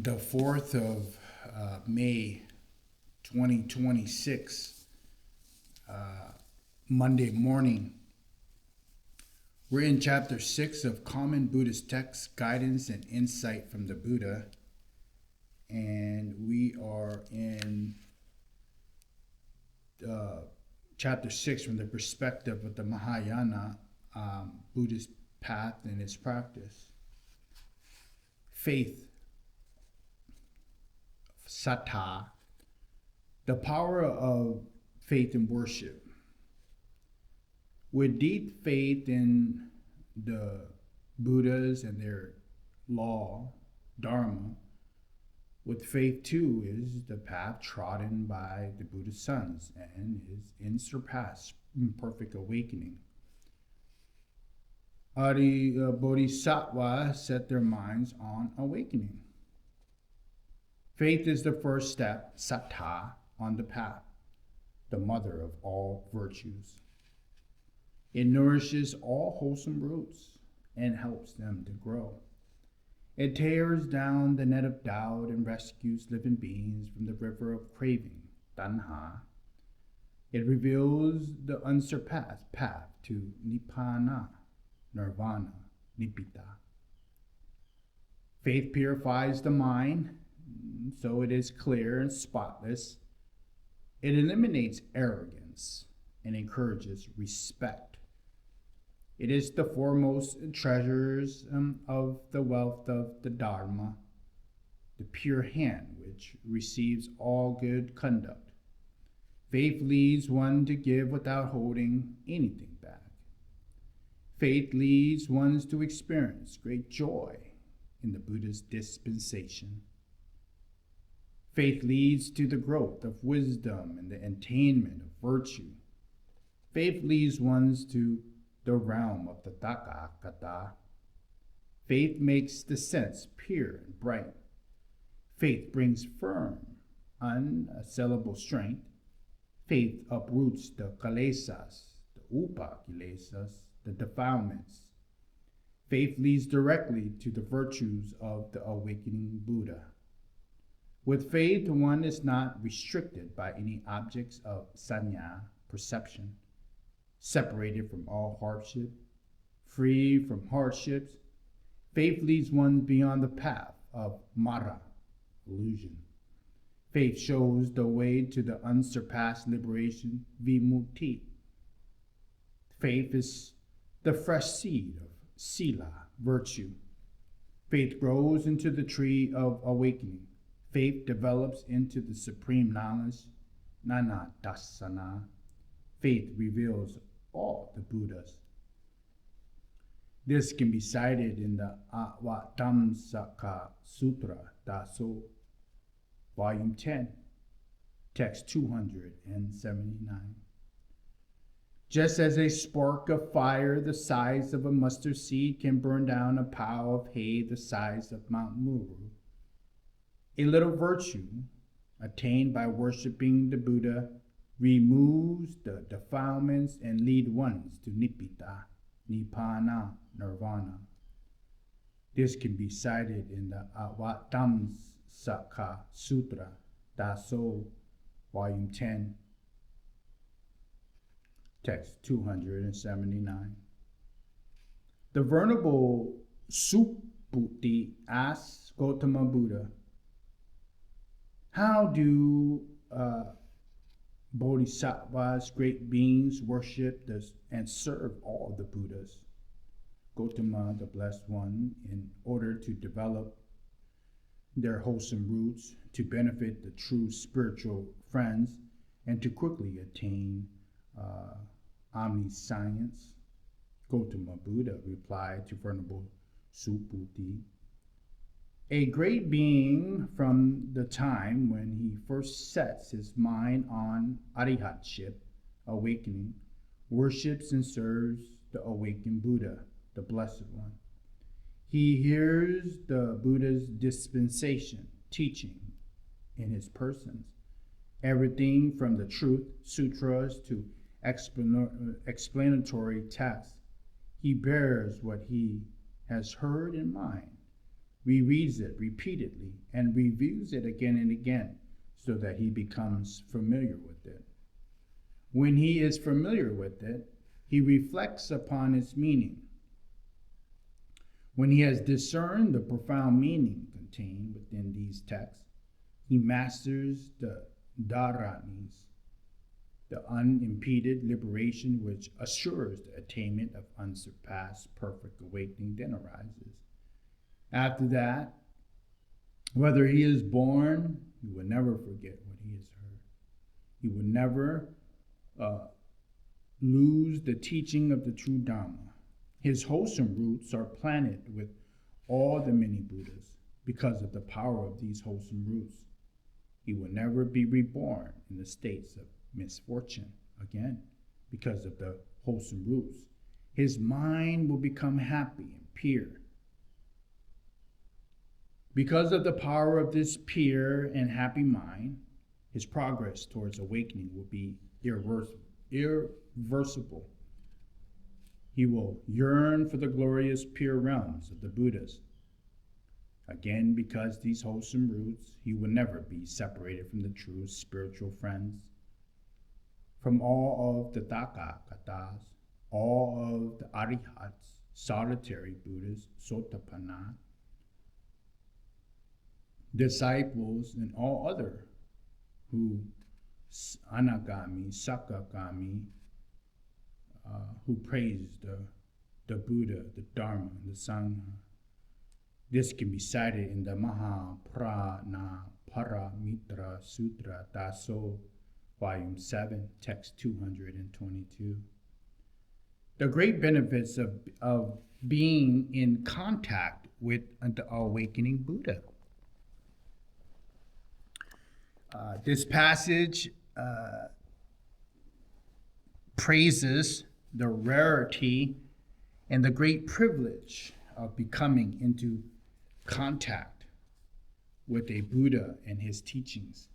The 4th of May 2026, Monday morning. We're in chapter 6 of Common Buddhist Texts, Guidance and Insight from the Buddha. And we are in chapter 6 from the perspective of the Mahayana Buddhist path and its practice. Faith, sattha, the power of faith and worship. With deep faith in the Buddhas and their law, Dharma, with faith too is the path trodden by the Buddha's sons and his unsurpassed perfect awakening. Ari Bodhisattva set their minds on awakening. Faith is the first step, sattha, on the path, the mother of all virtues. It nourishes all wholesome roots and helps them to grow. It tears down the net of doubt and rescues living beings from the river of craving, tanha. It reveals the unsurpassed path to nibbana, nirvana, nibbida. Faith purifies the mind, so it is clear and spotless. It eliminates arrogance and encourages respect. It is the foremost treasures of the wealth of the Dharma, the pure hand which receives all good conduct. Faith leads one to give without holding anything back. Faith leads one to experience great joy in the Buddha's dispensation. Faith leads to the growth of wisdom and the attainment of virtue. Faith leads one to the realm of the Tathagata. Faith makes the sense pure and bright. Faith brings firm, unassailable strength. Faith uproots the kilesas, the upakilesas, the defilements. Faith leads directly to the virtues of the awakening Buddha. With faith, one is not restricted by any objects of sanya, perception, separated from all hardship, free from hardships. Faith leads one beyond the path of mara, illusion. Faith shows the way to the unsurpassed liberation, vimutti. Faith is the fresh seed of sila, virtue. Faith grows into the tree of awakening. Faith develops into the supreme knowledge, nanadasana. Faith reveals all the Buddhas. This can be cited in the Avatamsaka Sutra, Daso, Volume 10, Text 279. Just as a spark of fire the size of a mustard seed can burn down a pile of hay the size of Mount Meru, a little virtue attained by worshiping the Buddha removes the defilements and lead ones to nibbida, nibbana, nirvana. This can be cited in the Avatamsaka Sutra, Daso, Volume 10, Text 279. The Venerable Subhuti asks Gautama Buddha, how do Bodhisattvas, great beings, worship and serve all the Buddhas? Gautama, the Blessed One, in order to develop their wholesome roots, to benefit the true spiritual friends, and to quickly attain omniscience. Gautama Buddha replied to Venerable Subhuti, a great being from the time when he first sets his mind on arihatship, awakening, worships and serves the awakened Buddha, the Blessed One. He hears the Buddha's dispensation, teaching in his persons, everything from the truth sutras to explanatory texts. He bears what he has heard in mind, rereads it repeatedly, and reviews it again and again so that he becomes familiar with it. When he is familiar with it, he reflects upon its meaning. When he has discerned the profound meaning contained within these texts, he masters the dharanis, the unimpeded liberation which assures the attainment of unsurpassed perfect awakening then arises. After that, whether he is born, he will never forget what he has heard. He will never lose the teaching of the true Dharma. His wholesome roots are planted with all the many Buddhas because of the power of these wholesome roots. He will never be reborn in the states of misfortune again because of the wholesome roots. His mind will become happy and pure. Because of the power of this pure and happy mind, his progress towards awakening will be irreversible. He will yearn for the glorious pure realms of the Buddhas. Again, because these wholesome roots, he will never be separated from the true spiritual friends. From all of the Tathagatas, all of the Arihats, solitary Buddhas, Sotapanna, disciples, and all other who Anagami, Sakagami, who praise the Buddha, the Dharma, the Sangha. This can be cited in the Mahaprajnaparamita Sutra, Daso, Volume 7, Text 222. The great benefits of being in contact with the awakening Buddha. This passage praises the rarity and the great privilege of becoming into contact with a Buddha and his teachings.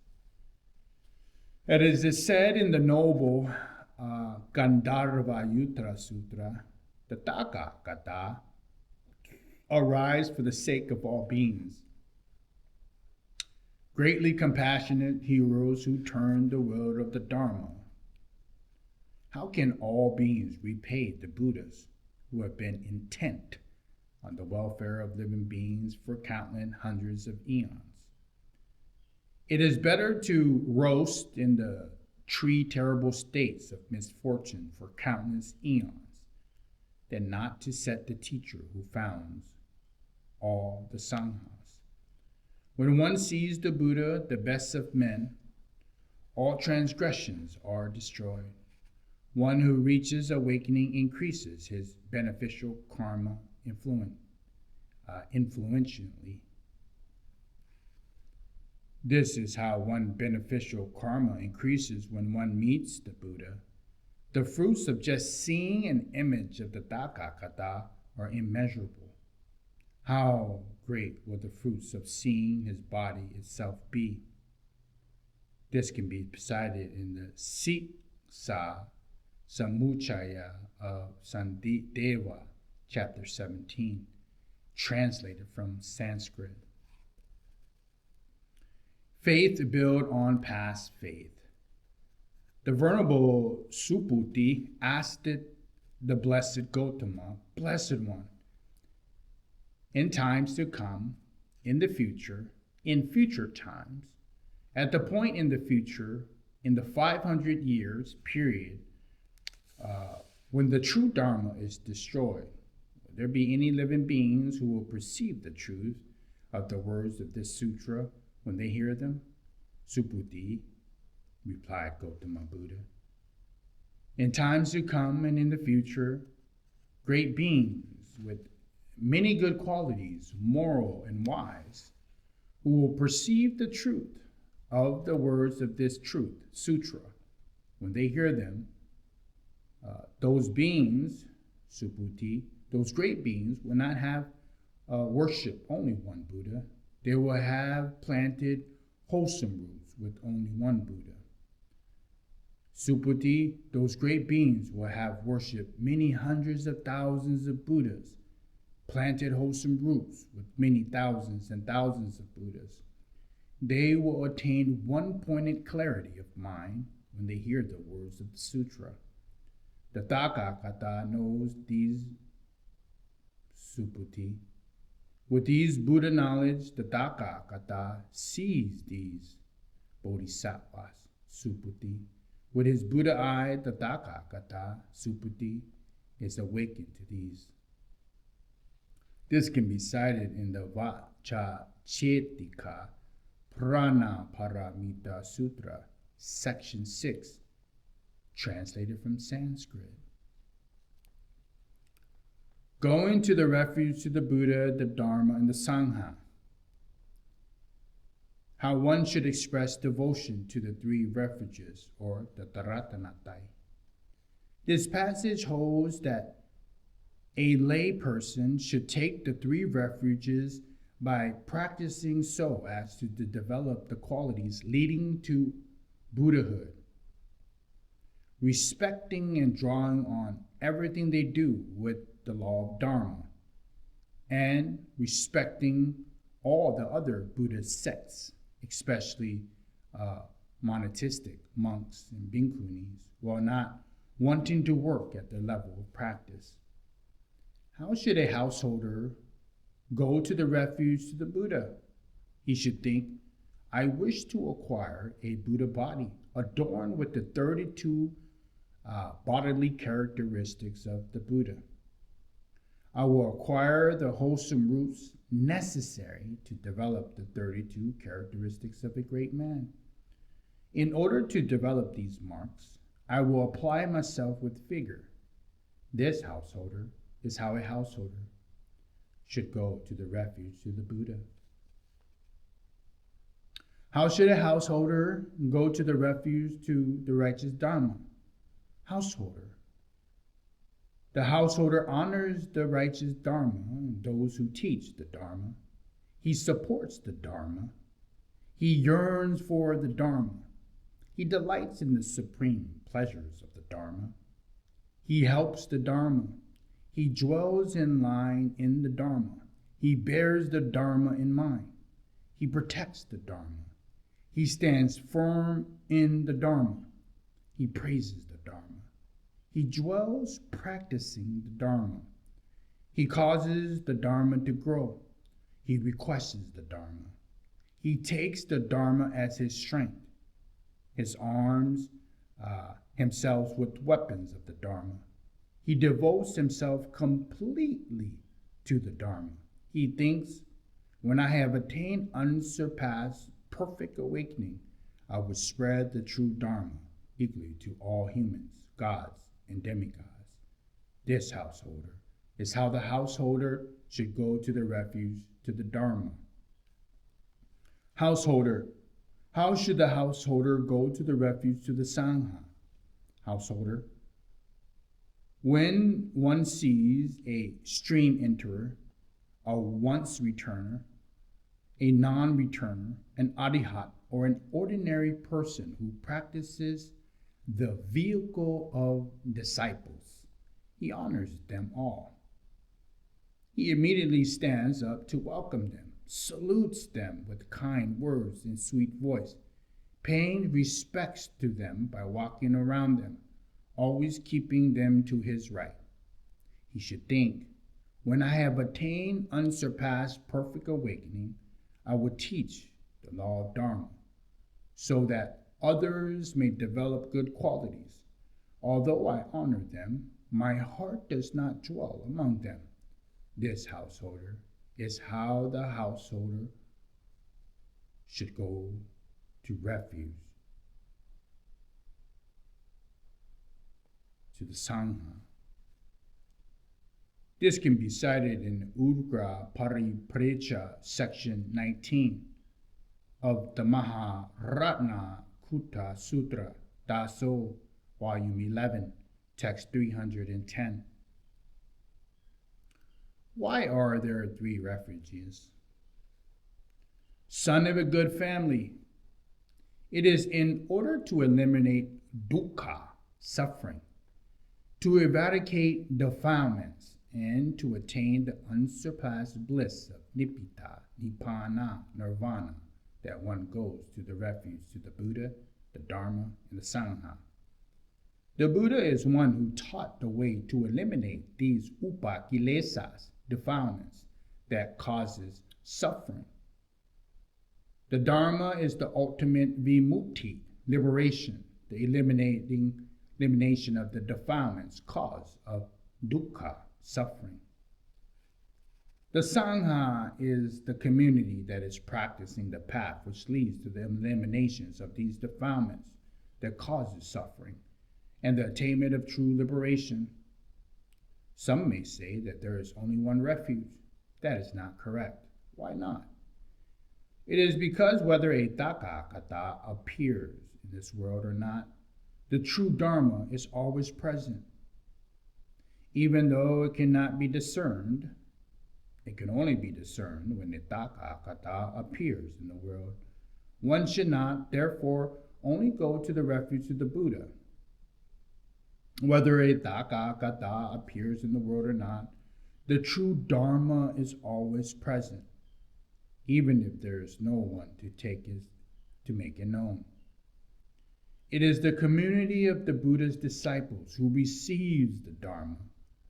It is said in the noble Gandharva Yutra Sutra, the Tathagata arise for the sake of all beings. Greatly compassionate heroes who turn the wheel of the Dharma. How can all beings repay the Buddhas who have been intent on the welfare of living beings for countless hundreds of eons? It is better to roast in the three terrible states of misfortune for countless eons than not to set the teacher who founds all the Sanghas. When one sees the Buddha, the best of men, all transgressions are destroyed. One who reaches awakening increases his beneficial karma influentially. This is how one beneficial karma increases when one meets the Buddha. The fruits of just seeing an image of the Tathagata are immeasurable. How great will the fruits of seeing his body itself be? This can be cited in the Siksa Samuchaya of Sandideva, chapter 17, translated from Sanskrit. Faith built on past faith. The Venerable Subhuti asked the Blessed Gautama, Blessed One, in times to come, in the future, in future times, at the point in the future, in the 500 years period, when the true Dharma is destroyed, will there be any living beings who will perceive the truth of the words of this sutra when they hear them? Subhuti, replied Gautama Buddha. In times to come and in the future, great beings with many good qualities, moral and wise, who will perceive the truth of the words of this truth, sutra, when they hear them, those beings, Subhuti, those great beings will not have worship only one Buddha. They will have planted wholesome roots with only one Buddha. Subhuti, those great beings will have worshipped many hundreds of thousands of Buddhas planted wholesome roots with many thousands and thousands of Buddhas. They will attain one-pointed clarity of mind when they hear the words of the sutra. The Tathagata knows these Subhuti. With these Buddha knowledge, the Tathagata sees these Bodhisattvas, Subhuti. With his Buddha eye, the Tathagata, Subhuti, is awakened to these. This can be cited in the Vachachetika Prana Paramita Sutra, section 6, translated from Sanskrit. Going to the refuge to the Buddha, the Dharma, and the Sangha. How one should express devotion to the three refuges, or the Taratanatai. This passage holds that a lay person should take the three refuges by practicing so as to develop the qualities leading to Buddhahood, respecting and drawing on everything they do with the law of Dharma, and respecting all the other Buddhist sects, especially monatistic monks and bhikkhunis, while not wanting to work at their level of practice. How should a householder go to the refuge to the Buddha? He should think, I wish to acquire a Buddha body adorned with the 32 bodily characteristics of the Buddha. I will acquire the wholesome roots necessary to develop the 32 characteristics of a great man. In order to develop these marks, I will apply myself with vigor. This householder is how a householder should go to the refuge to the Buddha. How should a householder go to the refuge to the righteous Dharma? Householder. The householder honors the righteous Dharma and those who teach the Dharma. He supports the Dharma. He yearns for the Dharma. He delights in the supreme pleasures of the Dharma. He helps the Dharma. He dwells in line in the Dharma. He bears the Dharma in mind. He protects the Dharma. He stands firm in the Dharma. He praises the Dharma. He dwells practicing the Dharma. He causes the Dharma to grow. He requests the Dharma. He takes the Dharma as his strength. His arms himself with weapons of the Dharma. He devotes himself completely to the Dharma. He thinks, when I have attained unsurpassed perfect awakening, I will spread the true Dharma equally to all humans, gods, and demigods. This householder is how the householder should go to the refuge to the Dharma. Householder. How should the householder go to the refuge to the Sangha? Householder. When one sees a stream enterer, a once returner, a non-returner, an adihat, or an ordinary person who practices the vehicle of disciples, he honors them all. He immediately stands up to welcome them, salutes them with kind words and sweet voice, paying respects to them by walking around them, always keeping them to his right. He should think, when I have attained unsurpassed perfect awakening, I will teach the law of Dharma, so that others may develop good qualities. Although I honor them, my heart does not dwell among them. This householder is how the householder should go to refuge, to the Sangha. This can be cited in Udgra Pariprecha, section 19 of the Maharatna Kutta Sutra, Daso, volume 11, text 310. Why are there three refuges? Son of a good family, it is in order to eliminate dukkha, suffering, to eradicate defilements and to attain the unsurpassed bliss of Nibbita, Nibbana, Nirvana, that one goes to the refuge to the Buddha, the Dharma, and the Sangha. The Buddha is one who taught the way to eliminate these upakilesas, defilements, that causes suffering. The Dharma is the ultimate vimukti, liberation, the elimination of the defilements, cause of dukkha, suffering. The Sangha is the community that is practicing the path which leads to the eliminations of these defilements that causes suffering and the attainment of true liberation. Some may say that there is only one refuge. That is not correct. Why not? It is because whether a Tathagata appears in this world or not, the true Dharma is always present. Even though it cannot be discerned, it can only be discerned when the Tathagata appears in the world. One should not, therefore, only go to the refuge of the Buddha. Whether a Tathagata appears in the world or not, the true Dharma is always present, even if there is no one to make it known. It is the community of the Buddha's disciples who receives the Dharma.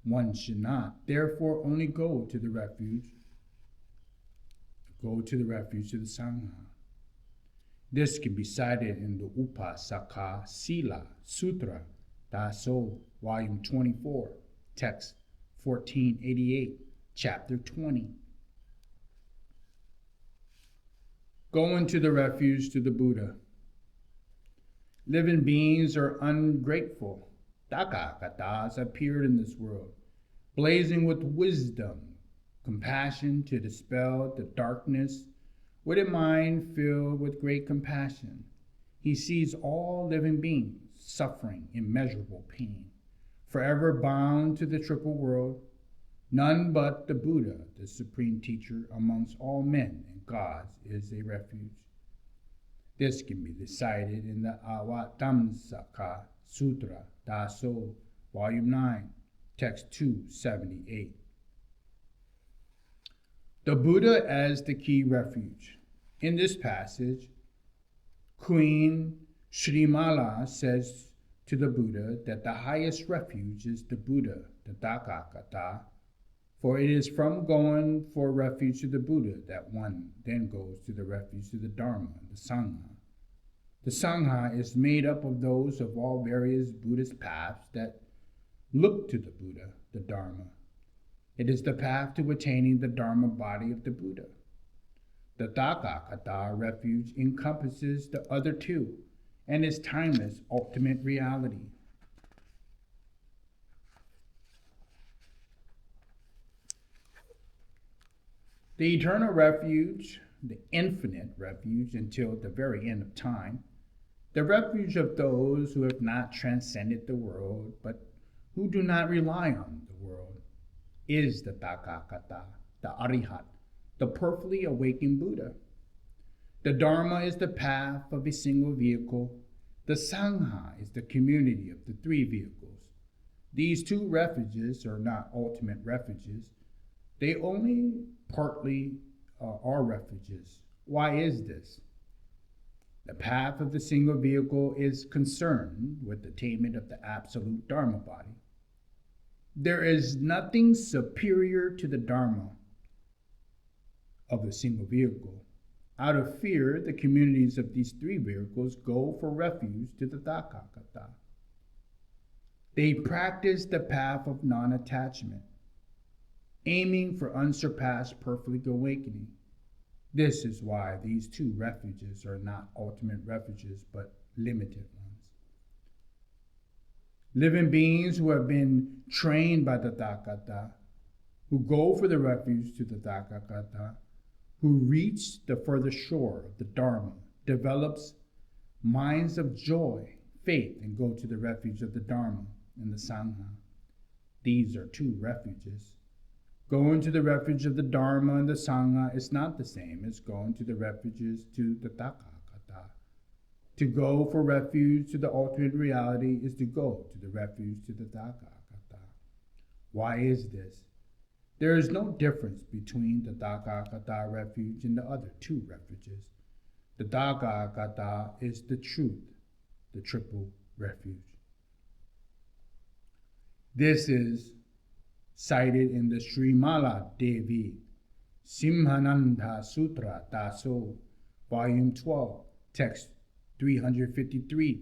One should not, therefore, only go to the refuge of the Sangha. This can be cited in the Upasaka Sila Sutra, Daso, Volume 24, Text 1488, Chapter 20. Going to the refuge to the Buddha. Living beings are ungrateful. Tathagatas appeared in this world, blazing with wisdom, compassion to dispel the darkness, with a mind filled with great compassion. He sees all living beings suffering immeasurable pain, forever bound to the triple world. None but the Buddha, the supreme teacher amongst all men and gods, is a refuge. This can be decided in the Avatamsaka Sutra, Daso, Volume 9, Text 278. The Buddha as the key refuge. In this passage, Queen Srimala says to the Buddha that the highest refuge is the Buddha, the Tathagata, for it is from going for refuge to the Buddha that one then goes to the refuge to the Dharma, the Sangha. The Sangha is made up of those of all various Buddhist paths that look to the Buddha, the Dharma. It is the path to attaining the Dharma body of the Buddha. The Tathagata refuge encompasses the other two and is timeless ultimate reality. The eternal refuge, the infinite refuge until the very end of time, the refuge of those who have not transcended the world but who do not rely on the world, is the Tathagata, the Arihat, the perfectly awakened Buddha. The Dharma is the path of a single vehicle. The Sangha is the community of the three vehicles. These two refuges are not ultimate refuges. They only partly are refuges. Why is this? The path of the single vehicle is concerned with the attainment of the absolute Dharma body. There is nothing superior to the Dharma of the single vehicle. Out of fear, the communities of these three vehicles go for refuge to the Tathagata. They practice the path of non-attachment, aiming for unsurpassed perfect awakening. This is why these two refuges are not ultimate refuges, but limited ones. Living beings who have been trained by the Tathagata, who go for the refuge to the Tathagata, who reach the further shore of the Dharma, develops minds of joy, faith, and go to the refuge of the Dharma and the Sangha. These are two refuges. Going to the refuge of the Dharma and the Sangha is not the same as going to the refuges to the Tathagata. To go for refuge to the ultimate reality is to go to the refuge to the Tathagata. Why is this? There is no difference between the Tathagata refuge and the other two refuges. The Tathagata is the truth, the triple refuge. This is cited in the Srimala Devi Simhananda Sutra Daso, Volume 12, Text 353,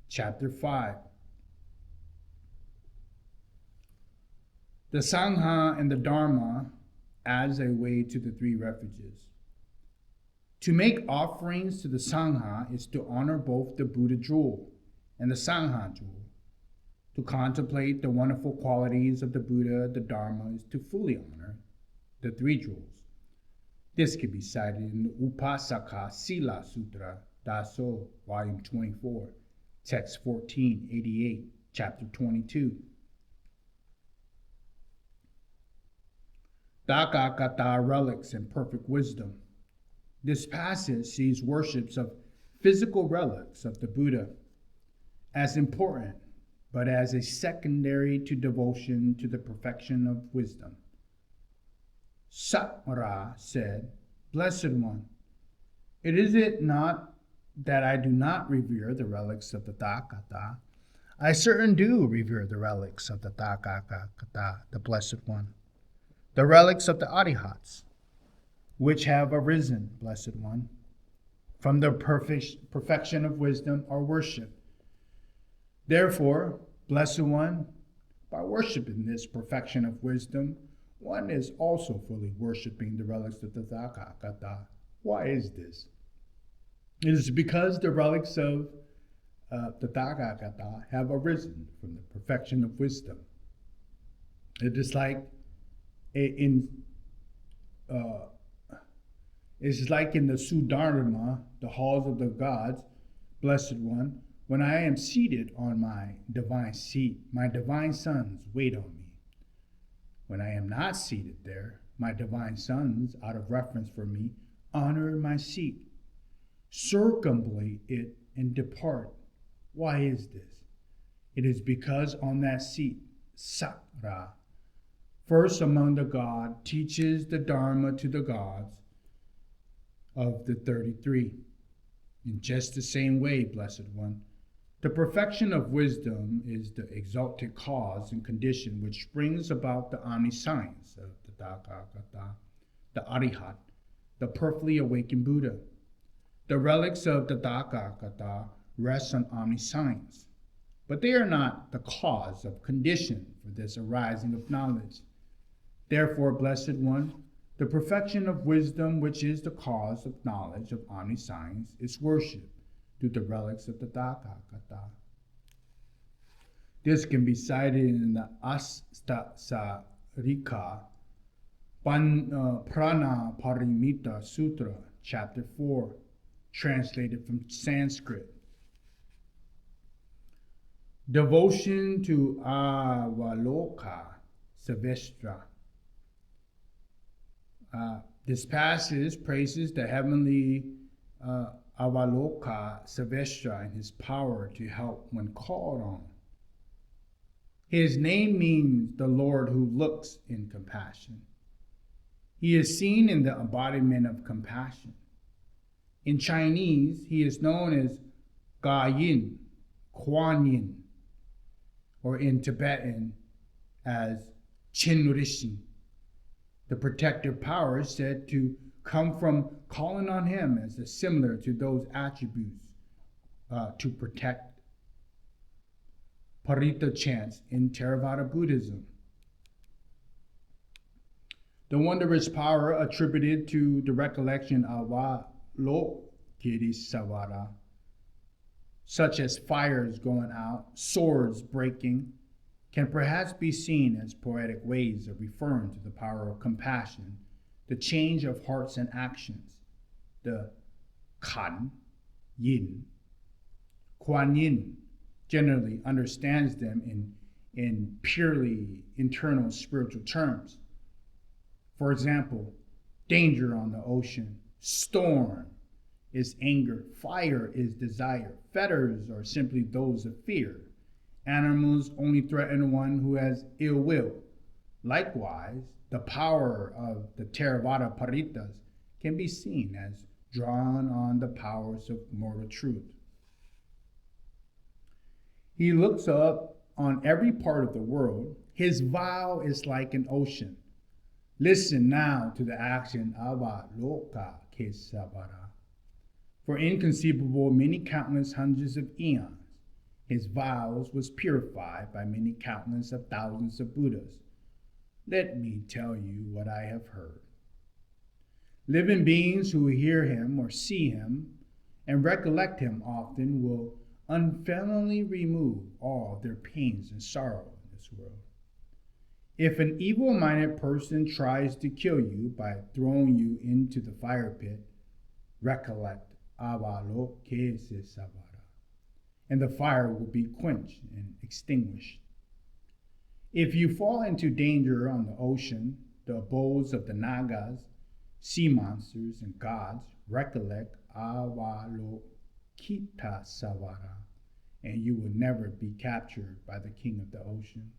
Chapter 5. The Sangha and the Dharma as a way to the three refuges. To make offerings to the Sangha is to honor both the Buddha jewel and the Sangha jewel. To contemplate the wonderful qualities of the Buddha, the Dharma, is to fully honor the three jewels. This can be cited in the Upasaka Sila Sutra, Daso, Volume 24, Text 1488, Chapter 22. Tathagata relics and perfect wisdom. This passage sees worships of physical relics of the Buddha as important, but as a secondary to devotion to the perfection of wisdom. Satvara said, "Blessed One, is it not that I do not revere the relics of the Tathagata? I certain do revere the relics of the Tathagata, the Blessed One, the relics of the Arihats, which have arisen, Blessed One, from the perfection of wisdom are worshipped. Therefore, Blessed One, by worshiping this perfection of wisdom, one is also fully worshiping the relics of the Tathagata. Why is this? It is because the relics of the Tathagata have arisen from the perfection of wisdom. It is like in the Sudharma, the halls of the gods, Blessed One, when I am seated on my divine seat, my divine sons wait on me. When I am not seated there, my divine sons, out of reverence for me, honor my seat, circumambulate it, and depart. Why is this? It is because on that seat, Satvara, first among the gods, teaches the Dharma to the gods of the 33. In just the same way, Blessed One, the perfection of wisdom is the exalted cause and condition which brings about the omniscience of the Tathagata, the Arihat, the perfectly awakened Buddha. The relics of the Tathagata rest on omniscience, but they are not the cause of condition for this arising of knowledge. Therefore, Blessed One, the perfection of wisdom, which is the cause of knowledge of omniscience, is worshipped through the relics of the Tathagata. This can be cited in the Astasarika Prana Paramita Sutra, Chapter 4, translated from Sanskrit. Devotion to Avaloka Savestra. This passage praises the heavenly Avaloka Savestra and his power to help when called on. His name means the Lord who looks in compassion. He is seen in the embodiment of compassion. In Chinese, he is known as Ga Yin, Kuan Yin, or in Tibetan as Chin Rishin. The protective power is said to come from calling on him as similar to those attributes to protect. Parita chants in Theravada Buddhism. The wondrous power attributed to the recollection of Avalokitesvara, such as fires going out, swords breaking, can perhaps be seen as poetic ways of referring to the power of compassion, the change of hearts and actions. The Kan Yin, Kuan Yin, generally understands them in purely internal spiritual terms. For example, danger on the ocean, storm is anger, fire is desire, fetters are simply those of fear. Animals only threaten one who has ill will. Likewise, The power of the Theravada Paritas can be seen as drawn on the powers of mortal truth. He looks up on every part of the world. His vow is like an ocean. Listen now to the action Avaloka Kesavara. For inconceivable many countless hundreds of eons, his vows was purified by many countless of thousands of Buddhas. Let me tell you what I have heard. Living beings who hear him or see him and recollect him often will unfailingly remove all their pains and sorrow in this world. If an evil-minded person tries to kill you by throwing you into the fire pit, recollect Avalokitesvara, and the fire will be quenched and extinguished. If you fall into danger on the ocean, the abodes of the Nagas, sea monsters, and gods, recollect Avalokitesvara, and you will never be captured by the king of the ocean.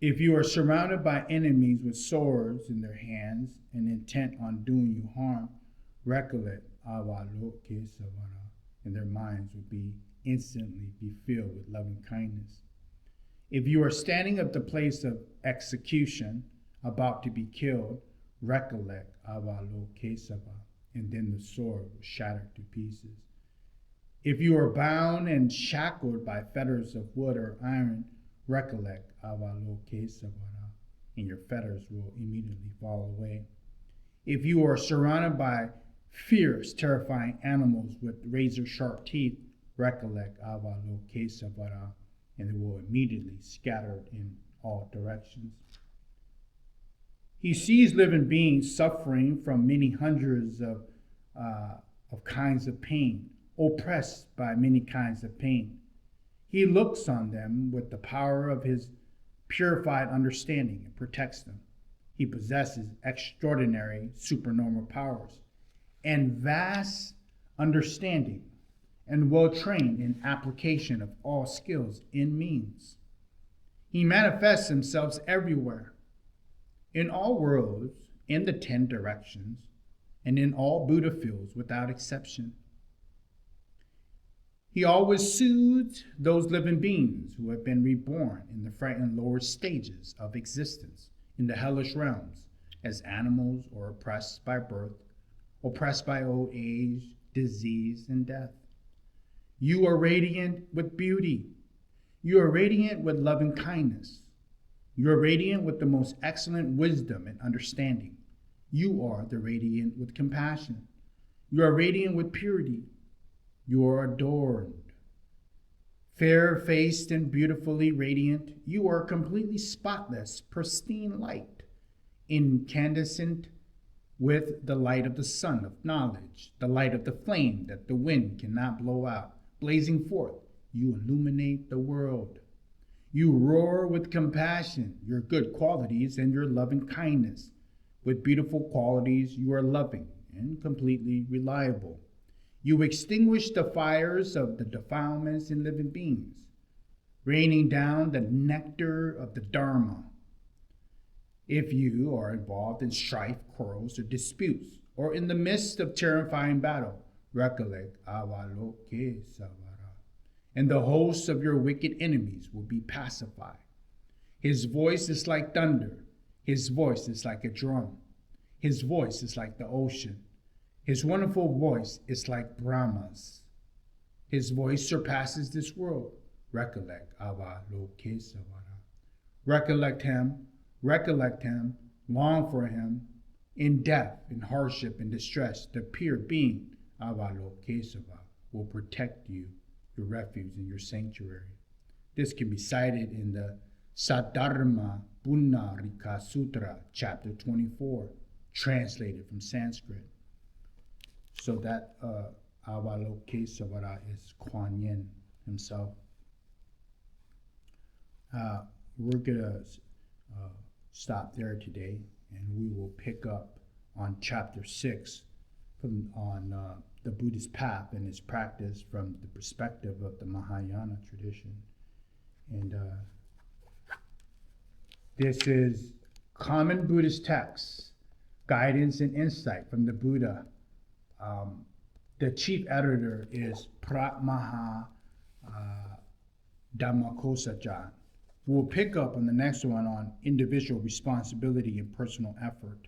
If you are surrounded by enemies with swords in their hands and intent on doing you harm, recollect Avalokitesvara, and their minds will instantly be filled with loving kindness. If you are standing at the place of execution, about to be killed, recollect Avalokitesvara, and then the sword will shatter to pieces. If you are bound and shackled by fetters of wood or iron, recollect Avalokitesvara, and your fetters will immediately fall away. If you are surrounded by fierce, terrifying animals with razor-sharp teeth, recollect Avalokitesvara, and they will immediately scatter in all directions. He sees living beings suffering from many hundreds of kinds of pain, oppressed by many kinds of pain. He looks on them with the power of his purified understanding and protects them. He possesses extraordinary supernormal powers and vast understanding, and well trained in application of all skills in means. He manifests himself everywhere, in all worlds, in the 10 directions, and in all Buddha fields without exception. He always soothes those living beings who have been reborn in the frightened lower stages of existence in the hellish realms as animals or oppressed by birth, oppressed by old age, disease, and death. You are radiant with beauty. You are radiant with loving kindness. You are radiant with the most excellent wisdom and understanding. You are the radiant with compassion. You are radiant with purity. You are adorned. Fair-faced and beautifully radiant, you are completely spotless, pristine light, incandescent with the light of the sun of knowledge, the light of the flame that the wind cannot blow out. Blazing forth, you illuminate the world. You roar with compassion, your good qualities, and your loving kindness. With beautiful qualities, you are loving and completely reliable. You extinguish the fires of the defilements in living beings, raining down the nectar of the Dharma. If you are involved in strife, quarrels, or disputes, or in the midst of terrifying battle, recollect Avalokitesvara, and the hosts of your wicked enemies will be pacified. His voice is like thunder. His voice is like a drum. His voice is like the ocean. His wonderful voice is like Brahma's. His voice surpasses this world. Recollect Avalokitesvara. Recollect him, long for him, in death, in hardship, and distress. The pure being Avalokitesvara will protect you, your refuge, and your sanctuary. This can be cited in the Saddharma Punarika Sutra, chapter 24, translated from Sanskrit. So that Avalokitesvara is Kuan Yin himself. We're going to stop there today, and we will pick up on chapter 6 on the Buddhist path and its practice from the perspective of the Mahayana tradition. And this is Common Buddhist texts, guidance and insight from the Buddha. The chief editor is Prat Maha Dhammakosajan. We'll pick up on the next one on individual responsibility and personal effort.